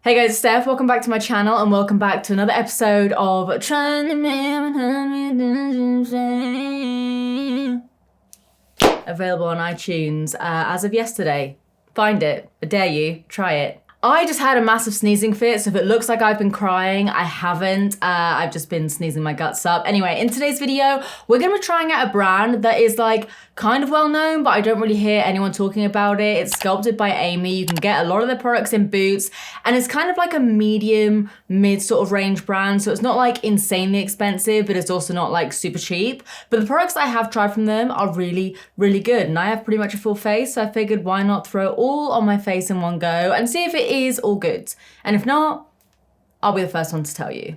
Hey guys, it's Steph. Welcome back to my channel and welcome back to another episode of available on iTunes as of yesterday. Find it. I dare you. Try it. I just had a massive sneezing fit, so if it looks like I've been crying, I haven't. I've just been sneezing my guts up. Anyway, in today's video, we're gonna be trying out a brand that is like kind of well known, but I don't really hear anyone talking about it. It's Sculpted by Aimee. You can get a lot of their products in Boots, and it's kind of like a medium, mid sort of range brand. So it's not like insanely expensive, but it's also not like super cheap. But the products I have tried from them are really, really good. And I have pretty much a full face, so I figured why not throw it all on my face in one go and see if it is all good. And if not, I'll be the first one to tell you.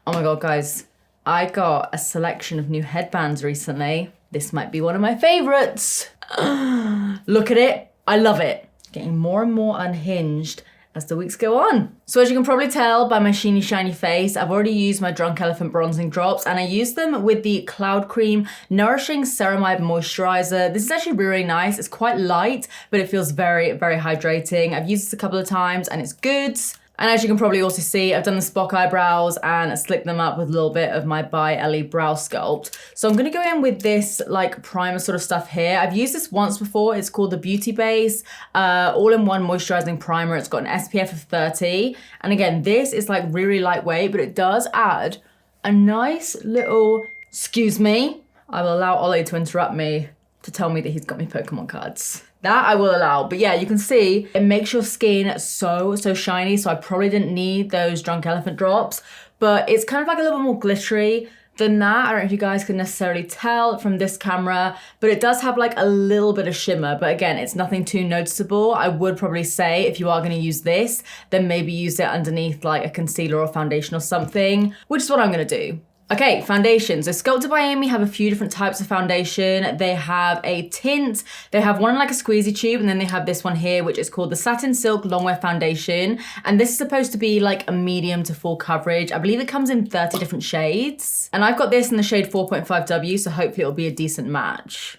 Oh my God, guys. I got a selection of new headbands recently. This might be one of my favorites. Look at it. I love it. Getting more and more unhinged as the weeks go on. So as you can probably tell by my sheeny shiny face, I've already used my Drunk Elephant bronzing drops, and I used them with the Cloud Cream Nourishing Ceramide Moisturizer. This is actually really nice. It's quite light, but it feels very, very hydrating. I've used this a couple of times and it's good. And as you can probably also see, I've done the Spock eyebrows and slicked them up with a little bit of my By Ellie brow sculpt. So I'm gonna go in with this like primer sort of stuff here. I've used this once before. It's called the Beauty Base all-in-one moisturizing primer. It's got an SPF of 30. And again, this is like really lightweight, but it does add a nice little, excuse me, I will allow Ollie to interrupt me to tell me that he's got me Pokemon cards. That I will allow. But yeah, you can see it makes your skin so shiny. So I probably didn't need those Drunk Elephant drops, but it's kind of like a little bit more glittery than that. I don't know if you guys can necessarily tell from this camera, but it does have like a little bit of shimmer. But again, it's nothing too noticeable. I would probably say if you are gonna use this, then maybe use it underneath like a concealer or foundation or something, which is what I'm gonna do. Okay, foundations. So Sculpted by Aimee have a few different types of foundation. They have a tint, they have one in like a squeezy tube, and then they have this one here, which is called the Satin Silk Longwear Foundation. And this is supposed to be like a medium to full coverage. I believe it comes in 30 different shades. And I've got this in the shade 4.5W, so hopefully it'll be a decent match.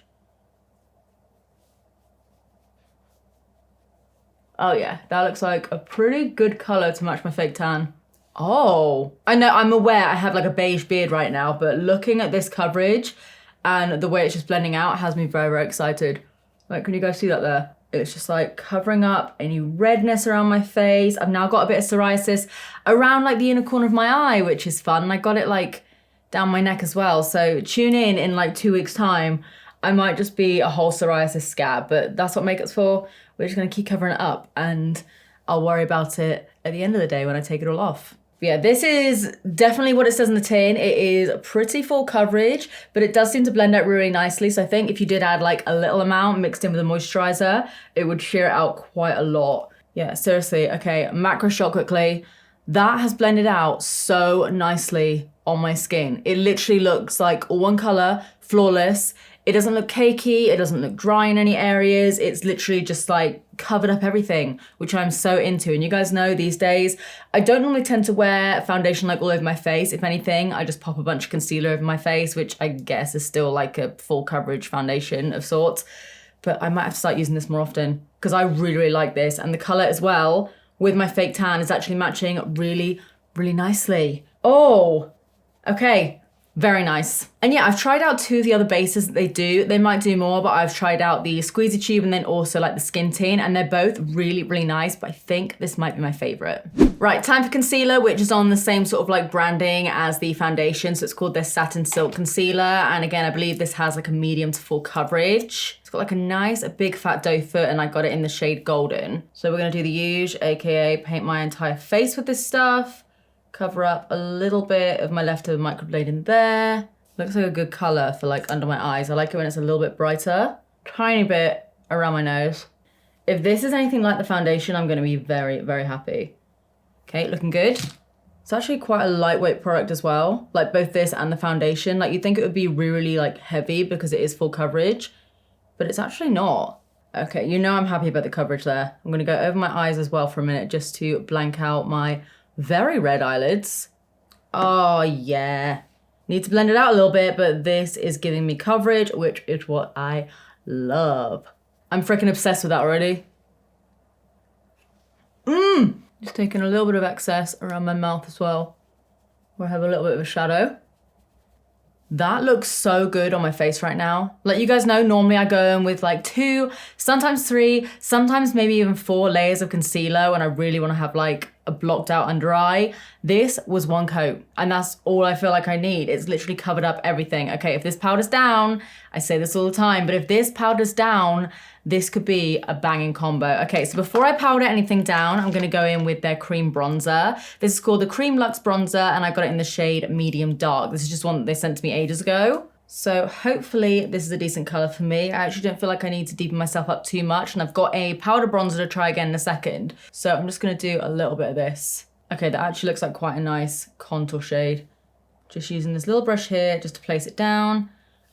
Oh yeah, that looks like a pretty good color to match my fake tan. Oh, I know, I'm aware I have like a beige beard right now, but looking at this coverage and the way it's just blending out has me very, very excited. Like, can you guys see that there? It's just like covering up any redness around my face. I've now got a bit of psoriasis around like the inner corner of my eye, which is fun. And I got it like down my neck as well. So tune in like 2 weeks time. I might just be a whole psoriasis scab, but that's what makeup's for. We're just gonna keep covering it up and I'll worry about it at the end of the day when I take it all off. Yeah, this is definitely what it says in the tin. It is pretty full coverage, but it does seem to blend out really nicely. So I think if you did add like a little amount mixed in with a moisturizer, it would sheer it out quite a lot. Yeah, seriously. Okay, macro shot quickly. That has blended out so nicely on my skin. It literally looks like all one color, flawless. It doesn't look cakey, it doesn't look dry in any areas. It's literally just like covered up everything, which I'm so into. And you guys know these days, I don't normally tend to wear foundation like all over my face. If anything, I just pop a bunch of concealer over my face, which I guess is still like a full coverage foundation of sorts. But I might have to start using this more often because I really, really like this. And the color as well with my fake tan is actually matching really, really nicely. Oh, okay. Very nice. And yeah, I've tried out 2 of the other bases that they do. They might do more, but I've tried out the squeezy tube and then also like the skin tint, and they're both really, really nice, but I think this might be my favorite. Right, time for concealer, which is on the same sort of like branding as the foundation. So it's called their Satin Silk Concealer. And again, I believe this has like a medium to full coverage. It's got like a nice, a big fat doe foot, and I got it in the shade Golden. So we're gonna do the usual, AKA paint my entire face with this stuff. Cover up a little bit of my leftover microblade in there. Looks like a good color for like under my eyes. I like it when it's a little bit brighter. Tiny bit around my nose. If this is anything like the foundation, I'm gonna be very, very happy. Okay, looking good. It's actually quite a lightweight product as well. Like both this and the foundation. Like you'd think it would be really like heavy because it is full coverage, but it's actually not. Okay, you know I'm happy about the coverage there. I'm gonna go over my eyes as well for a minute just to blank out my very red eyelids. Oh yeah. Need to blend it out a little bit, but this is giving me coverage, which is what I love. I'm freaking obsessed with that already. Just taking a little bit of excess around my mouth as well, where I have a little bit of a shadow. That looks so good on my face right now. Like you guys know, normally I go in with like 2, sometimes 3, sometimes maybe even 4 layers of concealer when I really want to have like a blocked out under eye. This was 1 coat and that's all I feel like I need. It's literally covered up everything. Okay, if this powder's down, I say this all the time, but if this powder's down, this could be a banging combo. Okay, so before I powder anything down, I'm gonna go in with their cream bronzer. This is called the Cream Luxe Bronzer and I got it in the shade Medium Dark. This is just one that they sent to me ages ago. So hopefully this is a decent color for me. I actually don't feel like I need to deepen myself up too much and I've got a powder bronzer to try again in a second. So I'm just gonna do a little bit of this. Okay, that actually looks like quite a nice contour shade. Just using this little brush here just to place it down.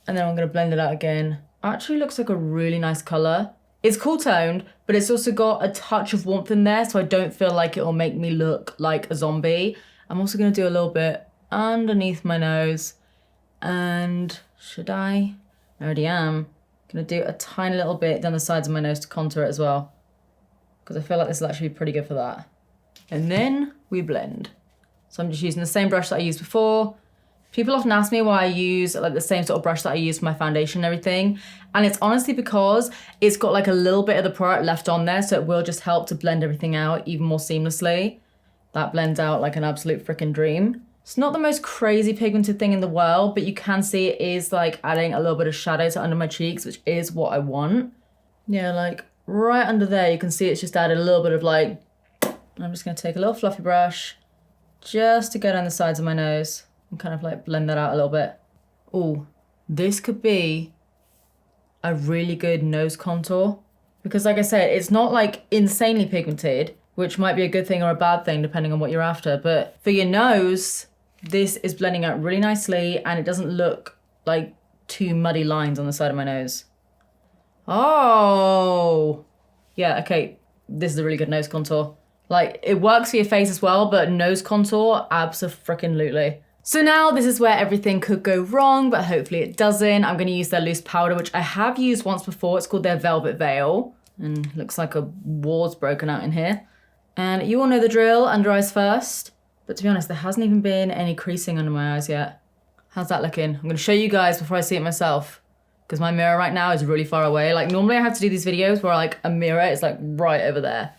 And then I'm gonna blend it out again. Actually looks like a really nice color. It's cool toned, but it's also got a touch of warmth in there, so I don't feel like it will make me look like a zombie. I'm also gonna do a little bit underneath my nose. And should I? already am. Gonna do a tiny little bit down the sides of my nose to contour it as well, because I feel like this will actually be pretty good for that. And then we blend. So I'm just using the same brush that I used before. People often ask me why I use like the same sort of brush that I use for my foundation and everything. And it's honestly because it's got like a little bit of the product left on there, so it will just help to blend everything out even more seamlessly. That blends out like an absolute freaking dream. It's not the most crazy pigmented thing in the world, but you can see it is like adding a little bit of shadow to under my cheeks, which is what I want. Yeah, like right under there, you can see it's just added a little bit of like, I'm just gonna take a little fluffy brush just to go down the sides of my nose and kind of like blend that out a little bit. Oh, this could be a really good nose contour, because like I said, it's not like insanely pigmented, which might be a good thing or a bad thing depending on what you're after. But for your nose, this is blending out really nicely and it doesn't look like two muddy lines on the side of my nose. Oh, yeah, okay. This is a really good nose contour. Like, it works for your face as well, but nose contour, abso-freaking-lutely. So now this is where everything could go wrong, but hopefully it doesn't. I'm gonna use their loose powder, which I have used once before. It's called their Velvet Veil. And looks like a war's broken out in here. And you all know the drill, under eyes first. But to be honest, there hasn't even been any creasing under my eyes yet. How's that looking? I'm gonna show you guys before I see it myself, because my mirror right now is really far away. Like, normally I have to do these videos where like a mirror is like right over there.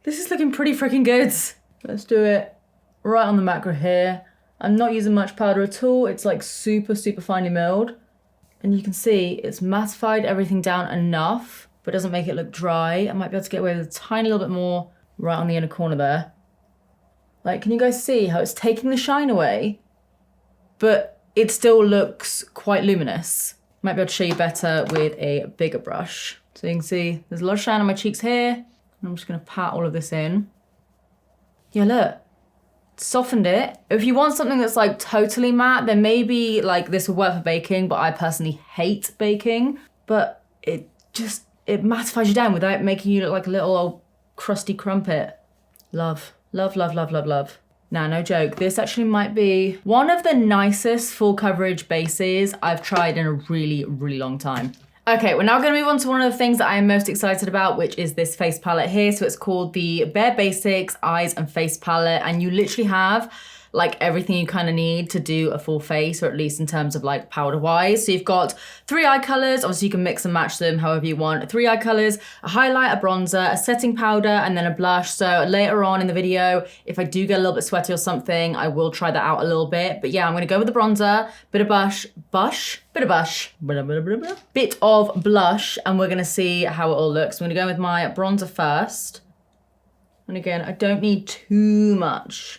This is looking pretty freaking good. Let's do it right on the macro here. I'm not using much powder at all. It's like super, super finely milled. And you can see it's mattified everything down enough, but doesn't make it look dry. I might be able to get away with a tiny little bit more right on the inner corner there. Like, can you guys see how it's taking the shine away, but it still looks quite luminous? Might be able to show you better with a bigger brush. So you can see there's a lot of shine on my cheeks here. I'm just gonna pat all of this in. Yeah, look, softened it. If you want something that's like totally matte, then maybe like this would work for baking, but I personally hate baking. But it mattifies you down without making you look like a little old crusty crumpet. Love, love, love, love, love, love. Now, no joke, this actually might be one of the nicest full coverage bases I've tried in a really, really long time. Okay, we're now gonna move on to one of the things that I am most excited about, which is this face palette here. So it's called the Bare Basics Eyes and Face Palette, and you literally have like everything you kind of need to do a full face, or at least in terms of like powder wise. So you've got 3 eye colors, obviously you can mix and match them however you want. 3 eye colors, a highlight, a bronzer, a setting powder, and then a blush. So later on in the video, if I do get a little bit sweaty or something, I will try that out a little bit. But yeah, I'm gonna go with the bronzer, bit of blush, and we're gonna see how it all looks. I'm gonna go with my bronzer first. And again, I don't need too much.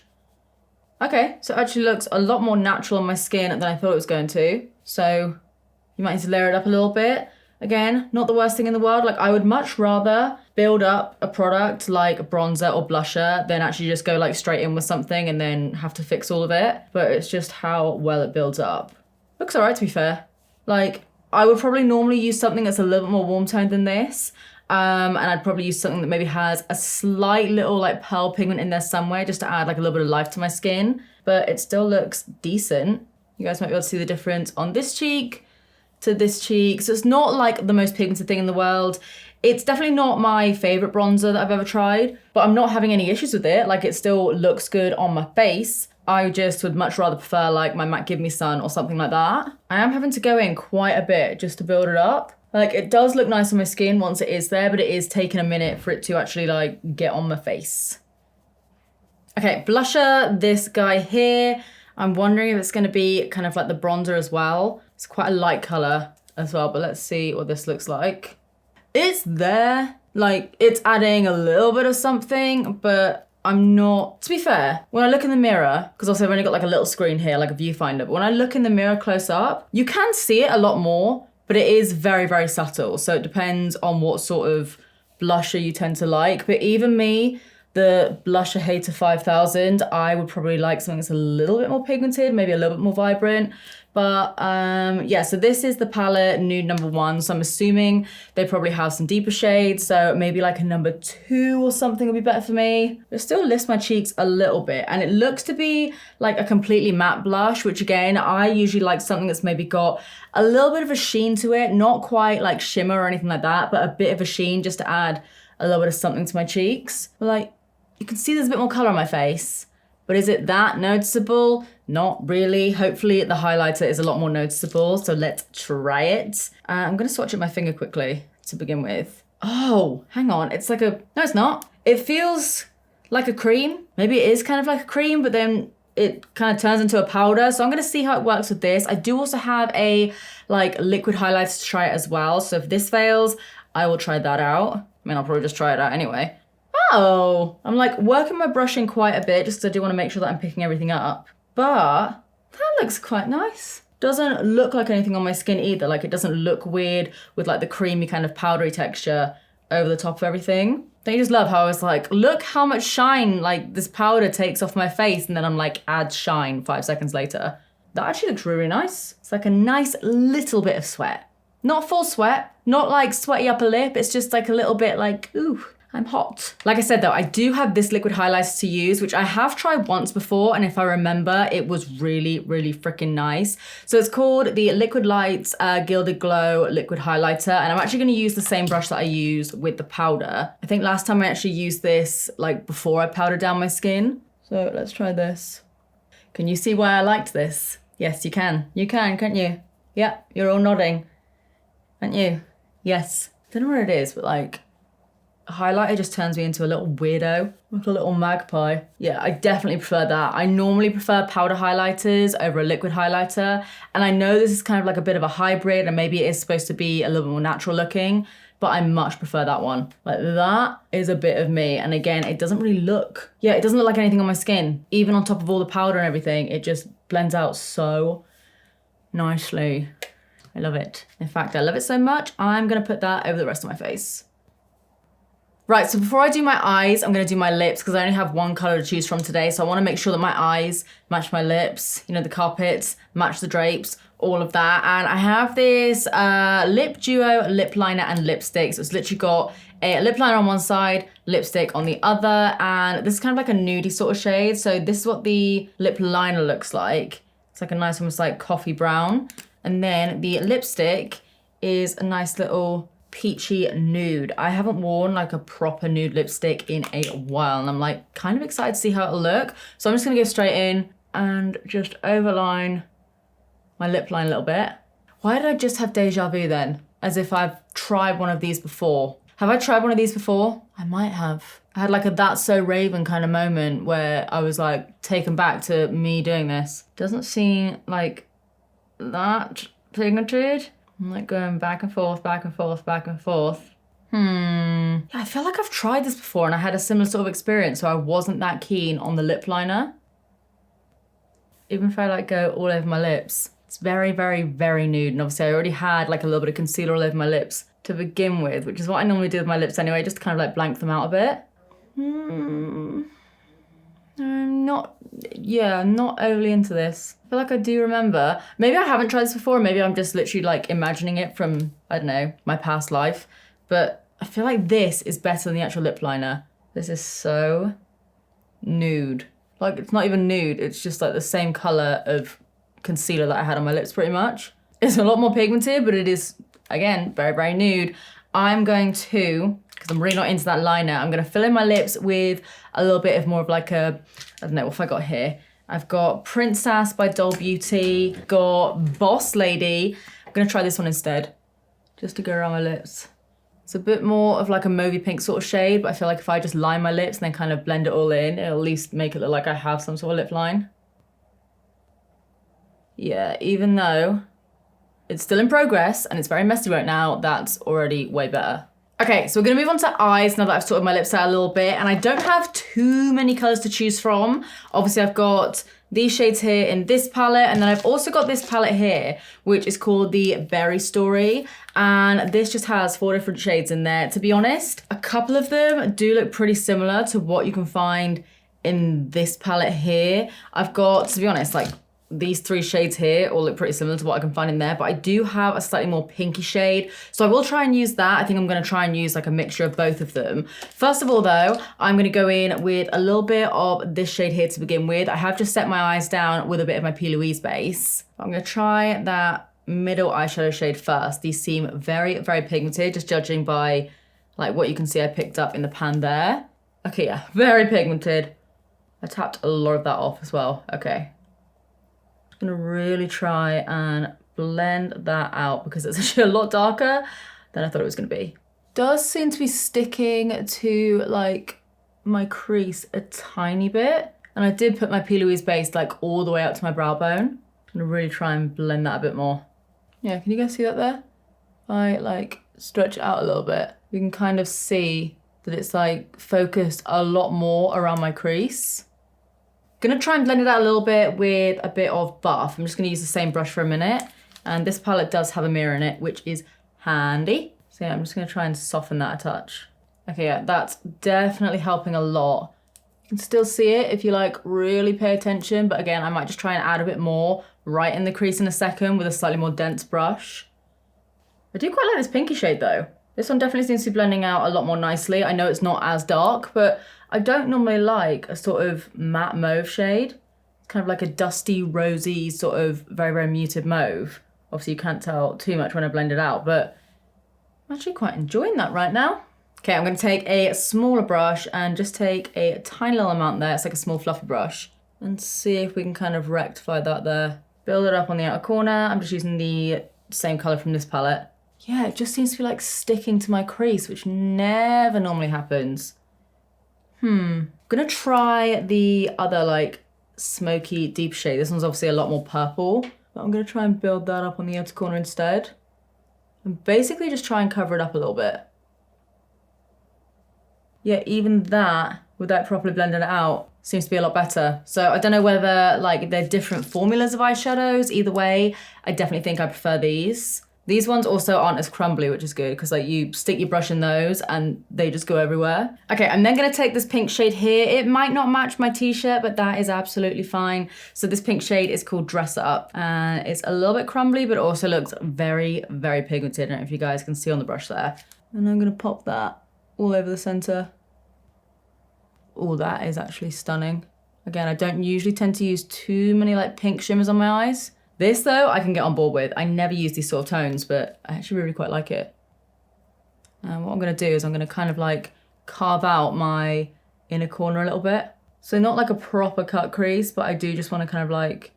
Okay, so it actually looks a lot more natural on my skin than I thought it was going to. So you might need to layer it up a little bit. Again, not the worst thing in the world. Like, I would much rather build up a product like a bronzer or blusher than actually just go like straight in with something and then have to fix all of it. But it's just how well it builds up. Looks all right, to be fair. Like, I would probably normally use something that's a little bit more warm toned than this. And I'd probably use something that maybe has a slight little like pearl pigment in there somewhere, just to add like a little bit of life to my skin. But it still looks decent. You guys might be able to see the difference on this cheek to this cheek. So it's not like the most pigmented thing in the world. It's definitely not my favorite bronzer that I've ever tried, but I'm not having any issues with it. Like, it still looks good on my face. I just would much rather prefer like my MAC Give Me Sun or something like that. I am having to go in quite a bit just to build it up. Like, it does look nice on my skin once it is there, but it is taking a minute for it to actually like get on my face. Okay, blusher, this guy here. I'm wondering if it's gonna be kind of like the bronzer as well. It's quite a light color as well, but let's see what this looks like. It's there, like it's adding a little bit of something, but I'm not, to be fair, when I look in the mirror, because also I've only got like a little screen here, like a viewfinder, but when I look in the mirror close up, you can see it a lot more, but it is very, very subtle. So it depends on what sort of blusher you tend to like. But even me, the blusher Hater 5000, I would probably like something that's a little bit more pigmented, maybe a little bit more vibrant. But yeah, so this is the palette nude number 1. So I'm assuming they probably have some deeper shades. So maybe like a number 2 or something would be better for me. It still lifts my cheeks a little bit. And it looks to be like a completely matte blush, which again, I usually like something that's maybe got a little bit of a sheen to it. Not quite like shimmer or anything like that, but a bit of a sheen just to add a little bit of something to my cheeks. But like, you can see there's a bit more color on my face. But is it that noticeable? Not really. Hopefully the highlighter is a lot more noticeable. So let's try it. I'm gonna swatch at my finger quickly to begin with. Oh, hang on. It's like a, no, it's not. It feels like a cream. Maybe it is kind of like a cream, but then it kind of turns into a powder. So I'm gonna see how it works with this. I do also have a like liquid highlighter to try it as well. So if this fails, I will try that out. I mean, I'll probably just try it out anyway. Oh, I'm like working my brushing quite a bit just because I do want to make sure that I'm picking everything up. But that looks quite nice. Doesn't look like anything on my skin either. Like, it doesn't look weird with like the creamy kind of powdery texture over the top of everything. Don't you just love how I was like, look how much shine like this powder takes off my face, and then I'm like, add shine 5 seconds later. That actually looks really nice. It's like a nice little bit of sweat. Not full sweat, not like sweaty upper lip. It's just like a little bit like, ooh, I'm hot. Like I said though, I do have this liquid highlighter to use, which I have tried once before, and if I remember, it was really, really freaking nice. So it's called the Liquid Lights Gilded Glow Liquid Highlighter, and I'm actually gonna use the same brush that I used with the powder. I think last time I actually used this like before I powdered down my skin. So let's try this. Can you see why I liked this? Yes, you can. You can, can't you? Yeah, you're all nodding. Aren't you? Yes. Don't know what it is, but like, highlighter just turns me into a little weirdo, like a little magpie. Yeah, I definitely prefer that. I normally prefer powder highlighters over a liquid highlighter, and I know this is kind of like a bit of a hybrid, and maybe it is supposed to be a little bit more natural looking, but I much prefer that one. Like, that is a bit of me, and again, it doesn't really look, yeah, it doesn't look like anything on my skin. Even on top of all the powder and everything, it just blends out so nicely. I love it. In fact, I love it so much, I'm gonna put that over the rest of my face. Right, so before I do my eyes, I'm gonna do my lips because I only have one color to choose from today. So I wanna make sure that my eyes match my lips, you know, the carpets, match the drapes, all of that. And I have this Lip Duo lip liner and lipstick. So it's literally got a lip liner on one side, lipstick on the other. And this is kind of like a nudie sort of shade. So this is what the lip liner looks like. It's like a nice, almost like coffee brown. And then the lipstick is a nice little peachy nude. I haven't worn like a proper nude lipstick in a while, and I'm like kind of excited to see how it'll look. So I'm just gonna go straight in and just overline my lip line a little bit. Why did I just have deja vu then? As if I've tried one of these before. Have I tried one of these before? I might have. I had like a That's So Raven kind of moment where I was like taken back to me doing this. Doesn't seem like that pigmented. I'm like going back and forth, back and forth, back and forth. Yeah, I feel like I've tried this before and I had a similar sort of experience, so I wasn't that keen on the lip liner. Even if I like go all over my lips, it's very, very, very nude. And obviously I already had like a little bit of concealer all over my lips to begin with, which is what I normally do with my lips anyway, just to kind of like blank them out a bit. I'm not overly into this. I feel like I do remember. Maybe I haven't tried this before, maybe I'm just literally like imagining it from, I don't know, my past life. But I feel like this is better than the actual lip liner. This is so nude. Like, it's not even nude, it's just like the same color of concealer that I had on my lips pretty much. It's a lot more pigmented, but it is, again, very, very nude. I'm going to, because I'm really not into that liner, I'm going to fill in my lips with a little bit of more of like a, I don't know, what have I got here? I've got Princess by Doll Beauty, got Boss Lady. I'm going to try this one instead, just to go around my lips. It's a bit more of like a mauvey pink sort of shade, but I feel like if I just line my lips and then kind of blend it all in, it'll at least make it look like I have some sort of lip line. Yeah, even though it's still in progress and it's very messy right now, that's already way better. Okay, so we're gonna move on to eyes now that I've sorted my lips out a little bit, and I don't have too many colors to choose from. Obviously I've got these shades here in this palette, and then I've also got this palette here, which is called the Berry Story, and this just has 4 different shades in there. To be honest, a couple of them do look pretty similar to what you can find in this palette here. I've got, to be honest, like these 3 shades here all look pretty similar to what I can find in there, but I do have a slightly more pinky shade, so I will try and use that. I think I'm gonna try and use like a mixture of both of them. First of all though, I'm gonna go in with a little bit of this shade here to begin with. I have just set my eyes down with a bit of my P. Louise base. I'm gonna try that middle eyeshadow shade first. These seem very, very pigmented, just judging by like what you can see I picked up in the pan there. Okay, yeah, very pigmented. I tapped a lot of that off as well, okay. I'm gonna really try and blend that out because it's actually a lot darker than I thought it was gonna be. Does seem to be sticking to like my crease a tiny bit. And I did put my P. Louise base like all the way up to my brow bone. I'm gonna really try and blend that a bit more. Yeah, can you guys see that there? I like stretch it out a little bit. You can kind of see that it's like focused a lot more around my crease. Gonna try and blend it out a little bit with a bit of buff. I'm just gonna use the same brush for a minute. And this palette does have a mirror in it, which is handy. So yeah, I'm just gonna try and soften that a touch. Okay, yeah, that's definitely helping a lot. You can still see it if you like really pay attention, but again, I might just try and add a bit more right in the crease in a second with a slightly more dense brush. I do quite like this pinky shade though. This one definitely seems to be blending out a lot more nicely. I know it's not as dark, but I don't normally like a sort of matte mauve shade. It's kind of like a dusty, rosy, sort of very, very muted mauve. Obviously you can't tell too much when I blend it out, but I'm actually quite enjoying that right now. Okay, I'm gonna take a smaller brush and just take a tiny little amount there. It's like a small fluffy brush, and see if we can kind of rectify that there. Build it up on the outer corner. I'm just using the same color from this palette. Yeah, it just seems to be like sticking to my crease, which never normally happens. I'm gonna try the other like smoky deep shade. This one's obviously a lot more purple, but I'm gonna try and build that up on the outer corner instead. And basically just try and cover it up a little bit. Yeah, even that, without properly blending it out, seems to be a lot better. So I don't know whether like they're different formulas of eyeshadows. Either way, I definitely think I prefer these. These ones also aren't as crumbly, which is good because like you stick your brush in those and they just go everywhere. Okay, I'm then gonna take this pink shade here. It might not match my t-shirt, but that is absolutely fine. So this pink shade is called Dress Up, and it's a little bit crumbly, but it also looks very, very pigmented. I don't know if you guys can see on the brush there. And I'm gonna pop that all over the center. Oh, that is actually stunning. Again, I don't usually tend to use too many like pink shimmers on my eyes. This though, I can get on board with. I never use these sort of tones, but I actually really quite like it. And what I'm gonna do is I'm gonna kind of like carve out my inner corner a little bit. So not like a proper cut crease, but I do just wanna kind of like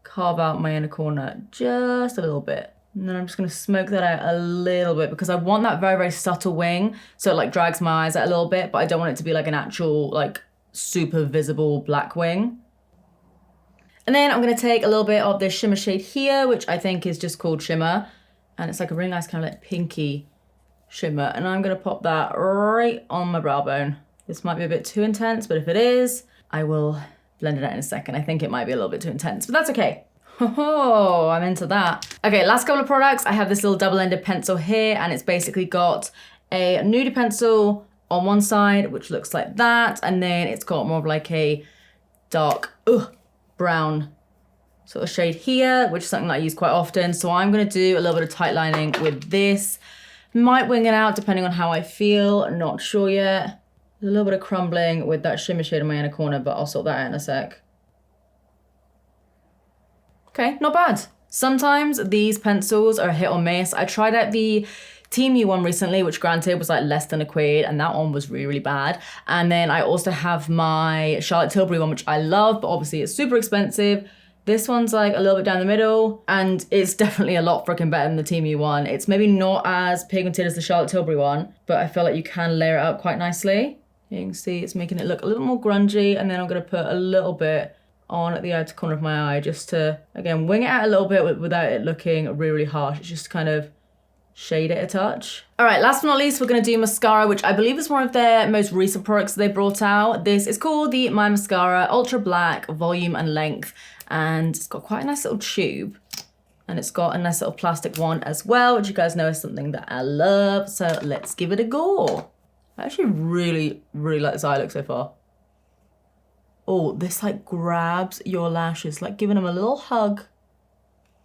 carve out my inner corner just a little bit. And then I'm just gonna smoke that out a little bit because I want that very, very subtle wing. So it like drags my eyes out a little bit, but I don't want it to be like an actual like super visible black wing. And then I'm gonna take a little bit of this shimmer shade here, which I think is just called Shimmer. And it's like a really nice kind of like pinky shimmer. And I'm gonna pop that right on my brow bone. This might be a bit too intense, but if it is, I will blend it out in a second. I think it might be a little bit too intense, but that's okay. Oh, I'm into that. Okay, last couple of products. I have this little double-ended pencil here, and it's basically got a nudie pencil on one side, which looks like that. And then it's got more of like a dark, brown sort of shade here, which is something that I use quite often. So I'm gonna do a little bit of tight lining with this. Might wing it out depending on how I feel, not sure yet. A little bit of crumbling with that shimmer shade in my inner corner, but I'll sort that out in a sec. Okay, not bad. Sometimes these pencils are a hit or miss. I tried out the Team U one recently, which granted was like less than £1, and that one was really, really bad. And then I also have my Charlotte Tilbury one, which I love, but obviously it's super expensive. This one's like a little bit down the middle, and it's definitely a lot freaking better than the Team U one. It's maybe not as pigmented as the Charlotte Tilbury one, but I feel like you can layer it out quite nicely. You can see it's making it look a little more grungy, and then I'm gonna put a little bit on at the outer corner of my eye just to, again, wing it out a little bit without it looking really, really harsh. It's just kind of shade it a touch. All right, last but not least, we're gonna do mascara, which I believe is one of their most recent products they brought out. This is called the My Mascara Ultra Black Volume and Length, and it's got quite a nice little tube, and it's got a nice little plastic one as well, which you guys know is something that I love. So let's give it a go. I actually really, really like this eye look so far. Oh, this like grabs your lashes, like giving them a little hug.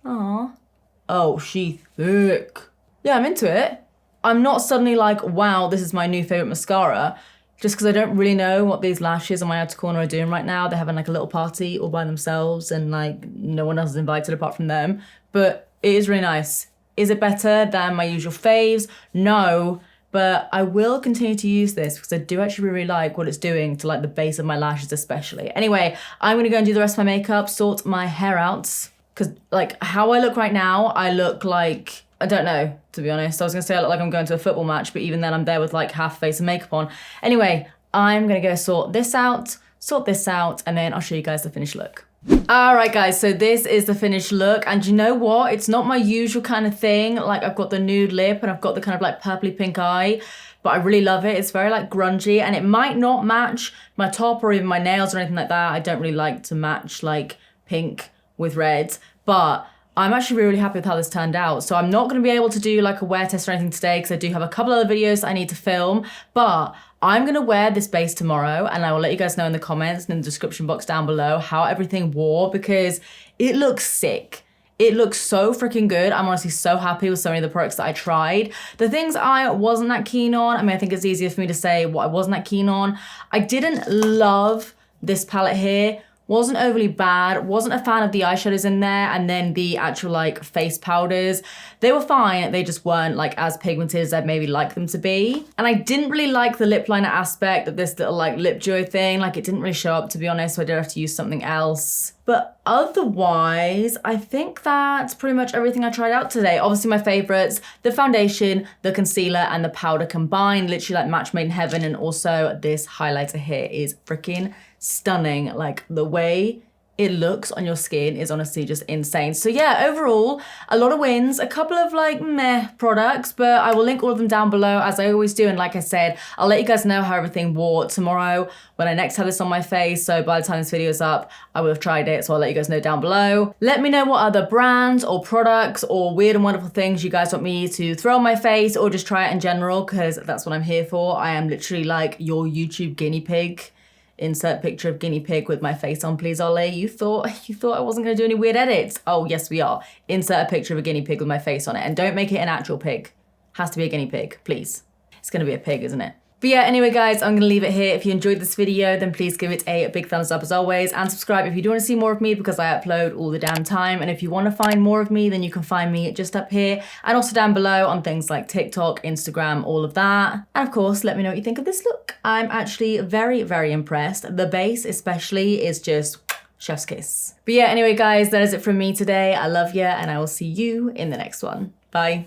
Aww. Oh, she thick. Yeah, I'm into it. I'm not suddenly like, wow, this is my new favorite mascara, just because I don't really know what these lashes on my outer corner are doing right now. They're having like a little party all by themselves, and like no one else is invited apart from them. But it is really nice. Is it better than my usual faves? No. But I will continue to use this because I do actually really like what it's doing to like the base of my lashes especially. Anyway, I'm gonna go and do the rest of my makeup, sort my hair out, because like how I look right now, I look like, I don't know, to be honest. I was gonna say I look like I'm going to a football match, but even then I'm there with like half face of makeup on. Anyway, I'm gonna go sort this out, and then I'll show you guys the finished look. All right guys, so this is the finished look, and you know what? It's not my usual kind of thing. Like I've got the nude lip and I've got the kind of like purpley pink eye, but I really love it. It's very like grungy, and it might not match my top or even my nails or anything like that. I don't really like to match like pink with red, but I'm actually really, really happy with how this turned out. So I'm not gonna be able to do like a wear test or anything today because I do have a couple other videos that I need to film, but I'm gonna wear this base tomorrow, and I will let you guys know in the comments and in the description box down below how everything wore, because it looks sick. It looks so freaking good. I'm honestly so happy with so many of the products that I tried. The things I wasn't that keen on, I mean, I think it's easier for me to say what I wasn't that keen on. I didn't love this palette here. Wasn't overly bad, wasn't a fan of the eyeshadows in there, and then the actual like face powders. They were fine, they just weren't like as pigmented as I'd maybe like them to be. And I didn't really like the lip liner aspect of this little like lip duo thing. Like it didn't really show up, to be honest, so I did have to use something else. But otherwise, I think that's pretty much everything I tried out today. Obviously my favorites, the foundation, the concealer, and the powder combined, literally like match made in heaven. And also this highlighter here is freaking stunning. Like the way it looks on your skin is honestly just insane. So yeah, overall, a lot of wins, a couple of like meh products, but I will link all of them down below as I always do. And like I said, I'll let you guys know how everything wore tomorrow when I next have this on my face. So by the time this video is up, I will have tried it. So I'll let you guys know down below. Let me know what other brands or products or weird and wonderful things you guys want me to throw on my face or just try it in general, because that's what I'm here for. I am literally like your YouTube guinea pig. Insert picture of guinea pig with my face on, please, Ollie. You thought I wasn't gonna do any weird edits? Oh, yes, we are. Insert a picture of a guinea pig with my face on it, and don't make it an actual pig. Has to be a guinea pig, please. It's gonna be a pig, isn't it? But yeah, anyway, guys, I'm gonna leave it here. If you enjoyed this video, then please give it a big thumbs up as always, and subscribe if you do want to see more of me, because I upload all the damn time. And if you want to find more of me, then you can find me just up here and also down below on things like TikTok, Instagram, all of that. And of course, let me know what you think of this look. I'm actually very, very impressed. The base especially is just chef's kiss. But yeah, anyway, guys, that is it from me today. I love you, and I will see you in the next one. Bye.